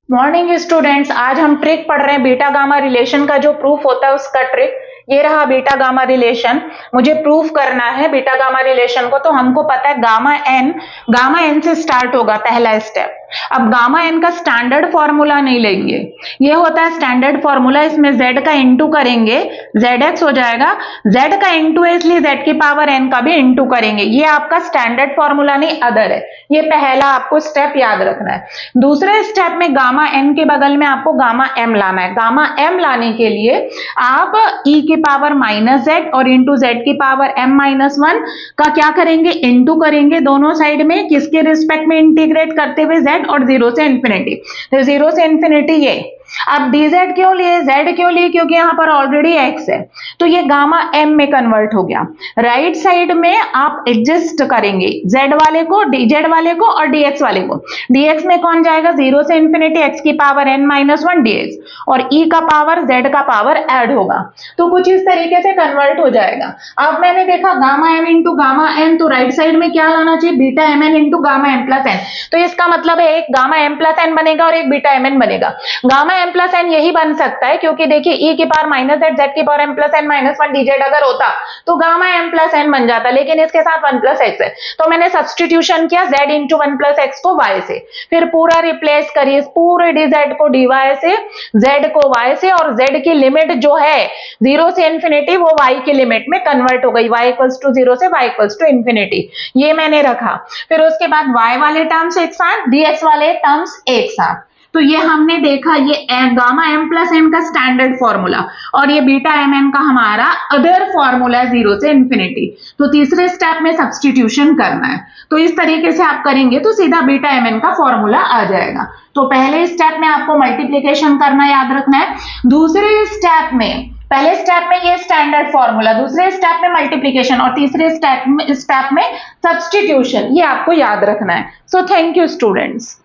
Morning students, आज हम trick पढ़ रहे हैं बीटा गामा रिलेशन का जो प्रूफ होता है उसका ट्रिक। ये रहा बीटा गामा रिलेशन। मुझे प्रूफ करना है बीटा गामा रिलेशन को, तो हमको पता है गामा एन से स्टार्ट होगा पहला स्टेप। अब गामा एन का स्टैंडर्ड फॉर्मूला नहीं लेंगे, ये होता है स्टैंडर्ड फॉर्मूला। इसमें z का इंटू करेंगे, zx हो जाएगा। z का इंटू है इसलिए z की पावर n का भी इंटू करेंगे। ये आपका स्टैंडर्ड फॉर्मूला नहीं, अदर है। ये पहला आपको स्टेप याद रखना है। दूसरे स्टेप में गामा एन के बगल में आपको गामा एम लाना है। गामा एम लाने के लिए आप e की पावर माइनस जेड और इंटू जेड की पावर m माइनस वन का क्या करेंगे, इंटू करेंगे दोनों साइड में। किसके रिस्पेक्ट में इंटीग्रेट करते हुए, z और 0 से इंफिनिटी। तो 0 से इंफिनिटी ये। अब dz क्यों लिए, z क्यों लिए, क्योंकि यहां पर ऑलरेडी x है, तो ये गामा m में कन्वर्ट हो गया। राइट साइड में आप एडजस्ट करेंगे z वाले को, dz वाले को और dx वाले को। dx में कौन जाएगा, 0 से इंफिनिटी x की power n minus one dx, और e का पावर z का पावर ऐड होगा, तो कुछ इस तरीके से कन्वर्ट हो जाएगा। अब मैंने देखा gamma m into gamma n, तो राइट साइड में क्या लाना चाहिए, beta mn into gamma m plus n। तो इसका मतलब है एक गामा m प्लस n बनेगा और एक बीटा mn बनेगा। गामा m प्लस n यही बन सकता है, क्योंकि देखिए e की पावर माइनस जेड, जेड की power m plus n minus one dz अगर होता तो गामा m प्लस n बन जाता, लेकिन इसके साथ 1 प्लस x है, तो मैंने सब्सटीट्यूशन किया z इंटू 1 प्लस x को y से। फिर पूरा रिप्लेस करिए, पूरे dz को dy से, z को y से, और z की लिमिट जो है 0 से इंफिनिटी वो y की लिमिट में कन्वर्ट हो गई, y इक्वल्स टू 0 से y इक्वल्स टू इंफिनिटी। ये मैंने रखा। फिर उसके बाद y वाले टर्म्स एक साथ, dx वाले टर्म्स एक साथ। तो ये हमने देखा, ये गामा m प्लस n का स्टैंडर्ड फॉर्मूला, और ये बीटा mn का हमारा अदर फॉर्मूला 0 से इंफिनिटी। तो तीसरे स्टेप में सब्सटीट्यूशन करना है, तो इस तरीके से आप करेंगे तो सीधा बीटा mn का फॉर्मूला आ जाएगा। तो पहले स्टेप में आपको मल्टीप्लीकेशन करना याद रखना है। दूसरे स्टेप में, पहले स्टेप में ये स्टैंडर्ड फॉर्मूला, दूसरे स्टेप में मल्टीप्लीकेशन, और तीसरे स्टेप में सब्सटीट्यूशन। ये आपको याद रखना है। So thank you students.